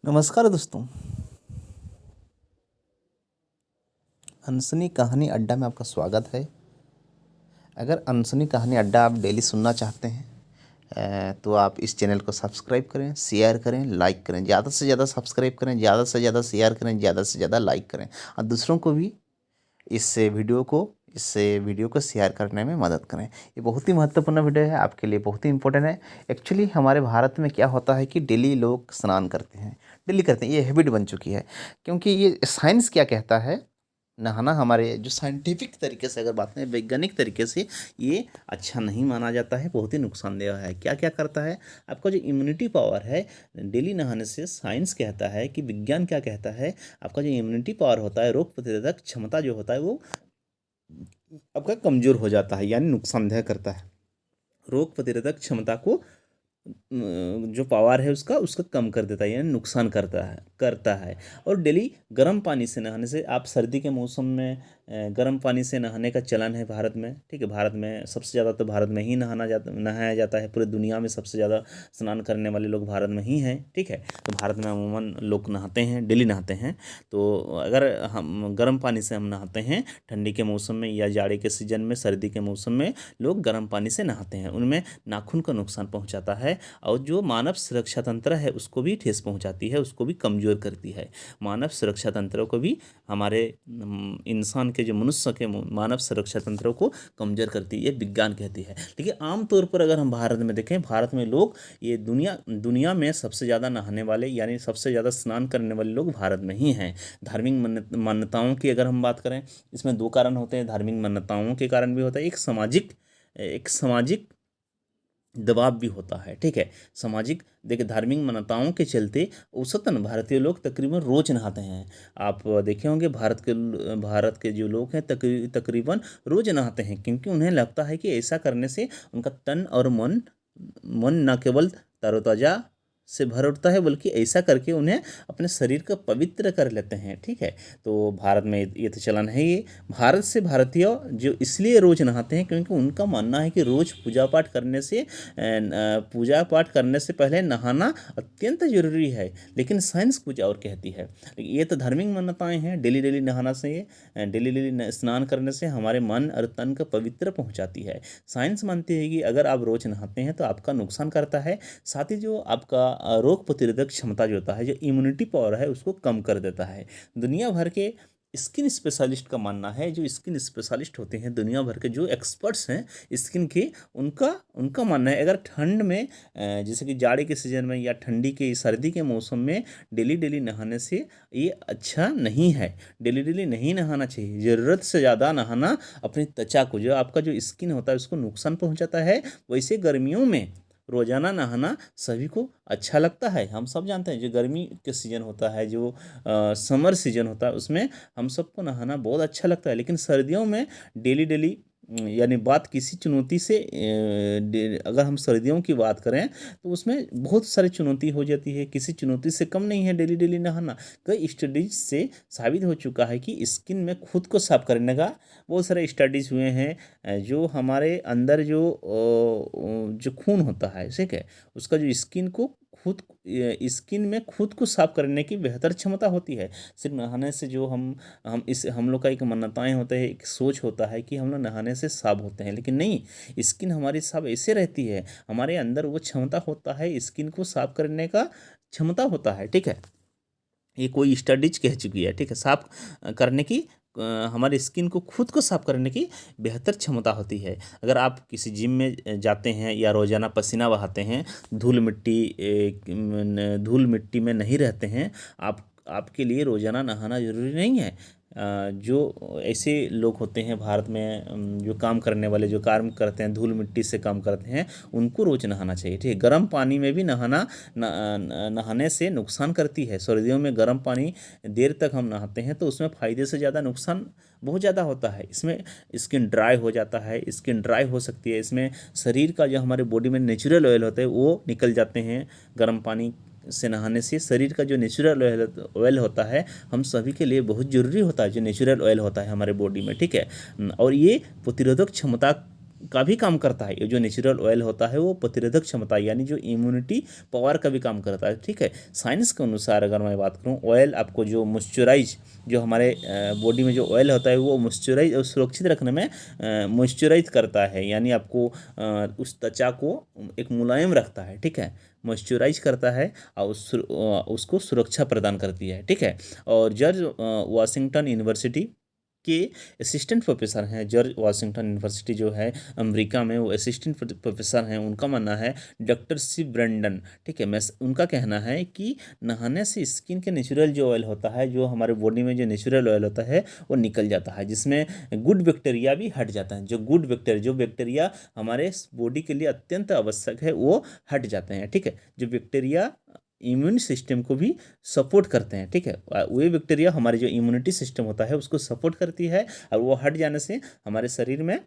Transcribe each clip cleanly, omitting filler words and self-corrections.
नमस्कार दोस्तों। अनसनी कहानी अड्डा में आपका स्वागत है। अगर अनसनी कहानी अड्डा आप डेली सुनना चाहते हैं तो आप इस चैनल को सब्सक्राइब करें, शेयर करें, लाइक करें। ज़्यादा से ज़्यादा सब्सक्राइब करें, ज़्यादा से ज़्यादा शेयर करें, ज़्यादा से ज़्यादा लाइक करें और दूसरों को भी इस वीडियो को शेयर करने में मदद करें। ये बहुत ही महत्वपूर्ण वीडियो है, आपके लिए बहुत ही इंपॉर्टेंट है। एक्चुअली हमारे भारत में क्या होता है कि डेली लोग स्नान करते हैं, डेली करते हैं, ये हैबिट बन चुकी है। क्योंकि ये साइंस क्या कहता है, नहाना हमारे जो साइंटिफिक तरीके से अगर बात करें, वैज्ञानिक तरीके से ये अच्छा नहीं माना जाता है, बहुत ही नुकसानदेह है। क्या क्या करता है, आपका जो इम्यूनिटी पावर है डेली नहाने से, साइंस कहता है कि विज्ञान क्या कहता है, आपका जो इम्यूनिटी पावर होता है, रोग प्रतिरोधक क्षमता जो होता है वो आपका कमज़ोर हो जाता है, यानी नुकसानदेह करता है। रोग प्रतिरोधक क्षमता को जो पावर है उसका उसका कम कर देता है, यानी नुकसान करता है। और डेली गर्म पानी से नहाने से, आप सर्दी के मौसम में गर्म पानी से नहाने का चलन है भारत में, ठीक है। भारत में सबसे ज़्यादा तो भारत में ही नहाया जाता है। पूरे दुनिया में सबसे ज़्यादा स्नान करने वाले लोग भारत में ही हैं, ठीक है। तो भारत में अमूमन लोग नहाते हैं, डेली नहाते हैं। तो अगर हम गर्म पानी से हम नहाते हैं ठंडी के मौसम में या जाड़े के सीजन में, सर्दी के मौसम में लोग गर्म पानी से नहाते हैं, उनमें नाखून का नुकसान पहुंचाता है और जो मानव सुरक्षा तंत्र है उसको भी ठेस पहुंचाती है, उसको भी कमज़ोर करती है। मानव सुरक्षा तंत्रों को भी, हमारे इंसान के जो मनुष्य के मानव सुरक्षा तंत्रों को कमज़ोर करती है, ये विज्ञान कहती है। लेकिन आमतौर पर अगर हम भारत में देखें, भारत में लोग, ये दुनिया में सबसे ज़्यादा नहाने वाले यानी सबसे ज़्यादा स्नान करने वाले लोग भारत में ही हैं। धार्मिक मान्यताओं की अगर हम बात करें, इसमें दो कारण होते हैं। धार्मिक मान्यताओं के कारण भी होता है, एक सामाजिक दबाव भी होता है, ठीक है। सामाजिक, देखिए, धार्मिक मान्यताओं के चलते औसतन भारतीय लोग तकरीबन रोज नहाते हैं। आप देखे होंगे भारत के जो लोग हैं तकरीबन रोज नहाते हैं, क्योंकि उन्हें लगता है कि ऐसा करने से उनका तन और मन मन न केवल तरोताज़ा से भर उठता है, बल्कि ऐसा करके उन्हें अपने शरीर को पवित्र कर लेते हैं, ठीक है। तो भारत में ये तो चलन है। ये भारत से भारतीय जो इसलिए रोज नहाते हैं क्योंकि उनका मानना है कि रोज पूजा पाठ करने से पहले नहाना अत्यंत जरूरी है। लेकिन साइंस कुछ और कहती है। ये तो धार्मिक मान्यताएं हैं। डेली डेली नहाना से, डेली डेली स्नान करने से हमारे मन और तन को पवित्र पहुंचाती है। साइंस मानती है कि अगर आप रोज नहाते हैं तो आपका नुकसान करता है, साथ ही जो आपका रोग प्रतिरोधक क्षमता जो होता है, जो इम्यूनिटी पावर है, उसको कम कर देता है। दुनिया भर के स्किन स्पेशलिस्ट का मानना है, जो स्किन स्पेशलिस्ट होते हैं दुनिया भर के जो एक्सपर्ट्स हैं स्किन के, उनका उनका मानना है अगर ठंड में, जैसे कि जाड़े के सीजन में या ठंडी के सर्दी के मौसम में डेली डेली नहाने से ये अच्छा नहीं है। डेली डेली नहीं नहाना चाहिए। ज़रूरत से ज़्यादा नहाना अपनी त्वचा को, जो आपका जो स्किन होता है, उसको नुकसान पहुंचाता है। वैसे गर्मियों में रोज़ाना नहाना सभी को अच्छा लगता है। हम सब जानते हैं जो गर्मी के सीज़न होता है, जो समर सीजन होता है, उसमें हम सबको नहाना बहुत अच्छा लगता है। लेकिन सर्दियों में डेली डेली, यानी बात किसी चुनौती से, अगर हम सर्दियों की बात करें तो उसमें बहुत सारी चुनौती हो जाती है। किसी चुनौती से कम नहीं है डेली डेली नहाना। कई स्टडीज से साबित हो चुका है कि स्किन में खुद को साफ करने का बहुत सारे स्टडीज हुए हैं। जो हमारे अंदर जो खून होता है, ठीक है, उसका जो स्किन में खुद को साफ करने की बेहतर क्षमता होती है। सिर्फ नहाने से जो हम लोग का एक मान्यताएं होते हैं, एक सोच होता है कि हम लोग नहाने से साफ होते हैं, लेकिन नहीं। स्किन हमारी साफ ऐसे रहती है, हमारे अंदर वो क्षमता होता है, स्किन को साफ करने का क्षमता होता है, ठीक है। ये कोई स्टडीज कह चुकी है, ठीक है। साफ करने की, हमारे स्किन को खुद को साफ करने की बेहतर क्षमता होती है। अगर आप किसी जिम में जाते हैं या रोज़ाना पसीना बहाते हैं, धूल मिट्टी में नहीं रहते हैं, आपके लिए रोज़ाना नहाना ज़रूरी नहीं है। जो ऐसे लोग होते हैं भारत में, जो काम करने वाले, जो काम करते हैं, धूल मिट्टी से काम करते हैं, उनको रोज़ नहाना चाहिए, ठीक है। गर्म पानी में भी नहाने से नुकसान करती है। सर्दियों में गर्म पानी देर तक हम नहाते हैं तो उसमें फ़ायदे से ज़्यादा नुकसान बहुत ज़्यादा होता है। इसमें स्किन ड्राई हो जाता है, स्किन ड्राई हो सकती है। इसमें शरीर का जो हमारे बॉडी में नेचुरल ऑयल होते हैं वो निकल जाते हैं। गर्म पानी से नहाने से शरीर का जो नेचुरल ऑयल होता है, हम सभी के लिए बहुत ज़रूरी होता है, जो नेचुरल ऑयल होता है हमारे बॉडी में, ठीक है। और ये प्रतिरोधक क्षमता का भी काम करता है। ये जो नेचुरल ऑयल होता है वो प्रतिरोधक क्षमता यानी जो इम्यूनिटी पावर का भी काम करता है। ठीक है, साइंस के अनुसार अगर मैं बात करूँ, ऑयल आपको जो मॉइस्चराइज, जो हमारे बॉडी में जो ऑयल होता है वो मॉइस्चराइज और सुरक्षित रखने में मॉइस्चराइज करता है, यानी आपको उस त्वचा को एक मुलायम रखता है। ठीक है, मॉइस्चराइज करता है और उसको सुरक्षा प्रदान करती है। ठीक है, और जॉर्ज वाशिंगटन यूनिवर्सिटी के असिस्टेंट प्रोफेसर हैं, जॉर्ज वाशिंगटन यूनिवर्सिटी जो है अमेरिका में, वो असिस्टेंट प्रोफेसर हैं। उनका मानना है, डॉक्टर सी ब्रेंडन, ठीक है, मैं उनका कहना है कि नहाने से स्किन के नेचुरल जो ऑयल होता है, जो हमारे बॉडी में जो नेचुरल ऑयल होता है वो निकल जाता है, जिसमें गुड बैक्टीरिया भी हट जाता है। जो गुड बैक्टीरिया, जो बैक्टीरिया हमारे बॉडी के लिए अत्यंत आवश्यक है, वो हट जाते हैं। ठीक है, जो बैक्टीरिया इम्यून सिस्टम को भी सपोर्ट करते हैं। ठीक है, वे बैक्टीरिया हमारे जो इम्यूनिटी सिस्टम होता है उसको सपोर्ट करती है, और वो हट जाने से हमारे शरीर में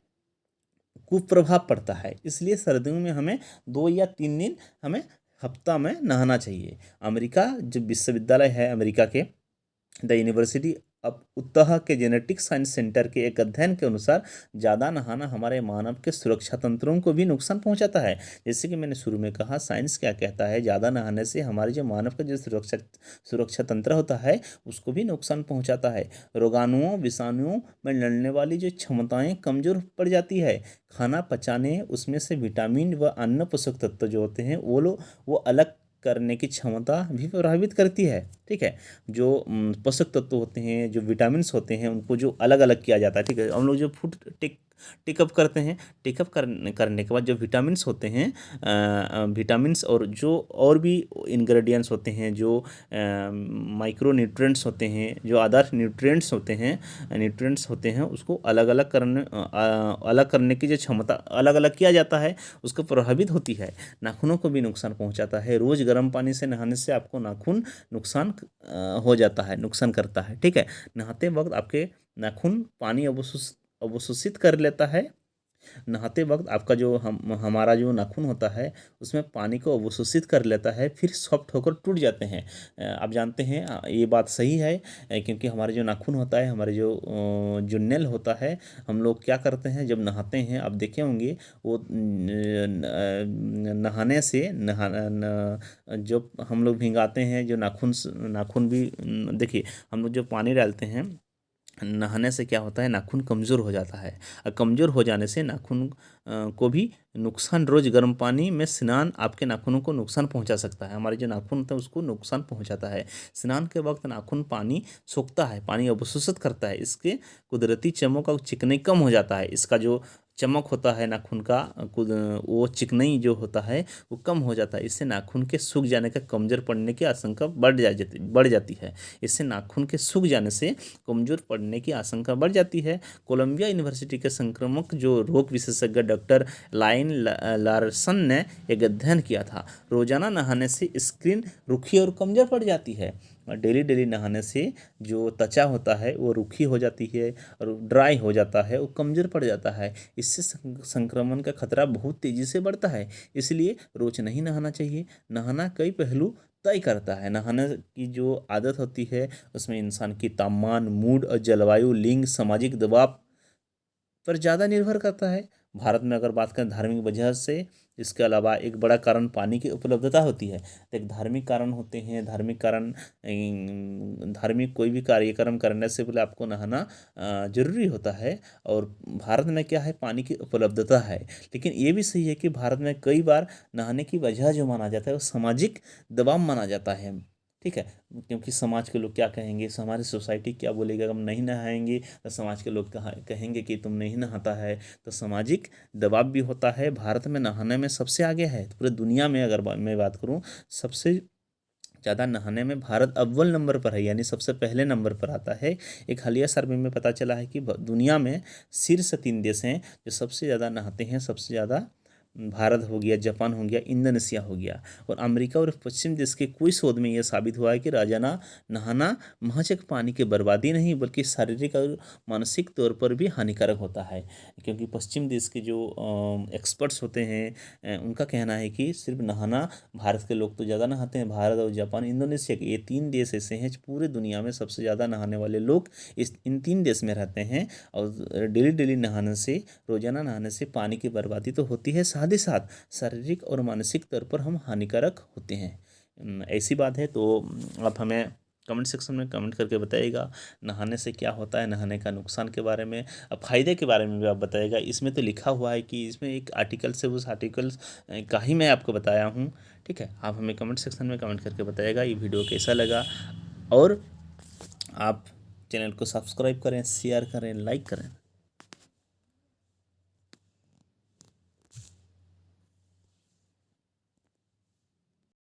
कुप्रभाव पड़ता है। इसलिए सर्दियों में हमें 2 या 3 दिन हमें हफ्ता में नहाना चाहिए। अमेरिका जो विश्वविद्यालय है अमेरिका के, द यूनिवर्सिटी अब उत्तः के जेनेटिक साइंस सेंटर के एक अध्ययन के अनुसार ज़्यादा नहाना हमारे मानव के सुरक्षा तंत्रों को भी नुकसान पहुंचाता है। जैसे कि मैंने शुरू में कहा, साइंस क्या कहता है, ज़्यादा नहाने से हमारे जो मानव का जो सुरक्षा तंत्र होता है उसको भी नुकसान पहुंचाता है। रोगाणुओं, विषाणुओं में लड़ने वाली जो क्षमताएं कमज़ोर पड़ जाती है। खाना पचाने, उसमें से विटामिन व अन्य पोषक तत्व जो होते हैं वो अलग करने की क्षमता भी प्रभावित करती है। ठीक है, जो पोषक तत्व होते हैं, जो विटामिन्स होते हैं, उनको जो अलग अलग किया जाता है। ठीक है, हम लोग जो फूड टेकअप करते हैं, टेकअप करने के बाद जो विटामिन्स होते हैं, विटामिन्स और जो और भी इंग्रेडिएंट्स होते हैं, जो माइक्रो न्यूट्रिएंट्स होते हैं, जो आधार न्यूट्रिएंट्स होते हैं, उसको अलग करने की जो क्षमता अलग अलग किया जाता है, उसको प्रभावित होती है। नाखूनों को भी नुकसान पहुंचाता है। रोज़ गर्म पानी से नहाने से आपको नाखून नुकसान हो जाता है, नुकसान करता है। ठीक है, नहाते वक्त आपके नाखून पानी अवशोषित कर लेता है। नहाते वक्त आपका जो हमारा जो नाखून होता है उसमें पानी को अवशोषित कर लेता है, फिर सॉफ्ट होकर टूट जाते हैं। आप जानते हैं, ये बात सही है, क्योंकि हमारे जो नाखून होता है, हमारे जो नेल होता है, हम लोग क्या करते हैं जब नहाते हैं, आप देखे होंगे वो नहाने से जब हम लोग भिंगाते हैं जो नाखून भी, देखिए, हम लोग जो पानी डालते हैं नहाने से क्या होता है, नाखून कमज़ोर हो जाता है, और कमज़ोर हो जाने से नाखून को भी नुकसान, रोज़ गर्म पानी में स्नान आपके नाखूनों को नुकसान पहुंचा सकता है। हमारे जो नाखून होता है उसको नुकसान पहुंचाता है। स्नान के वक्त नाखून पानी सोखता है, पानी अवशोषित करता है, इसके कुदरती चमक और चिकनाई कम हो जाता है। इसका जो चमक होता है नाखून का, वो चिकनाई जो होता है वो कम हो जाता है। इससे नाखून के सूख जाने का, कमज़ोर पड़ने की आशंका बढ़ जाती है। इससे नाखून के सूख जाने से कमज़ोर पड़ने की आशंका बढ़ जाती है। कोलंबिया यूनिवर्सिटी के संक्रामक जो रोग विशेषज्ञ डॉक्टर लाइन लार्सन ने एक अध्ययन किया था। रोजाना नहाने से स्किन रुखी और कमज़ोर पड़ जाती है। डेली डेली नहाने से जो त्वचा होता है वो रूखी हो जाती है और ड्राई हो जाता है, वो कमज़ोर पड़ जाता है। इससे संक्रमण का खतरा बहुत तेज़ी से बढ़ता है। इसलिए रोज नहीं नहाना चाहिए। नहाना कई पहलू तय करता है। नहाने की जो आदत होती है उसमें इंसान की तापमान, मूड और जलवायु, लिंग, सामाजिक दबाव पर ज़्यादा निर्भर करता है। भारत में अगर बात करें धार्मिक वजह से, इसके अलावा एक बड़ा कारण पानी की उपलब्धता होती है। तो एक धार्मिक कारण होते हैं। धार्मिक कारण, धार्मिक कोई भी कार्यक्रम करने से पहले आपको नहाना जरूरी होता है। और भारत में क्या है, पानी की उपलब्धता है। लेकिन ये भी सही है कि भारत में कई बार नहाने की वजह जो माना जाता है वो सामाजिक दबाव माना जाता है। ठीक है, क्योंकि समाज के लोग क्या कहेंगे, हमारी सोसाइटी क्या बोलेगा, हम नहीं नहाएंगे तो समाज के लोग कहेंगे कि तुम नहीं नहाता है। तो सामाजिक दबाव भी होता है। भारत में नहाने में सबसे आगे है। पूरे दुनिया में अगर मैं बात करूं, सबसे ज़्यादा नहाने में भारत अव्वल नंबर पर है, यानी सबसे पहले नंबर पर आता है। एक हालिया सर्वे में पता चला है कि दुनिया में शीर्ष 3 देश हैं जो सबसे ज़्यादा नहाते हैं, सबसे ज़्यादा भारत हो गया, जापान हो गया, इंडोनेशिया हो गया। और अमेरिका और पश्चिम देश के कोई शोध में यह साबित हुआ है कि रोजाना नहाना महज एक पानी की बर्बादी नहीं बल्कि शारीरिक और मानसिक तौर पर भी हानिकारक होता है। क्योंकि पश्चिम देश के जो एक्सपर्ट्स होते हैं उनका कहना है कि सिर्फ नहाना, भारत के लोग तो ज़्यादा नहाते हैं, भारत और जापान, इंडोनेशिया के ये 3 देश ऐसे हैं पूरे दुनिया में सबसे ज़्यादा नहाने वाले लोग इन 3 देश में रहते हैं। और डेली डेली नहाने से, रोज़ाना नहाने से पानी की बर्बादी तो होती है, साथ ही साथ शारीरिक और मानसिक तौर पर हम हानिकारक होते हैं। ऐसी बात है। तो आप हमें कमेंट सेक्शन में कमेंट करके बताइएगा नहाने से क्या होता है, नहाने का नुकसान के बारे में, अब फ़ायदे के बारे में भी आप बताइएगा। इसमें तो लिखा हुआ है कि इसमें एक आर्टिकल से उस आर्टिकल का ही मैं आपको बताया हूँ। ठीक है, आप हमें कमेंट सेक्शन में कमेंट करके बताइएगा ये वीडियो कैसा लगा। और आप चैनल को सब्सक्राइब करें, शेयर करें, लाइक करें।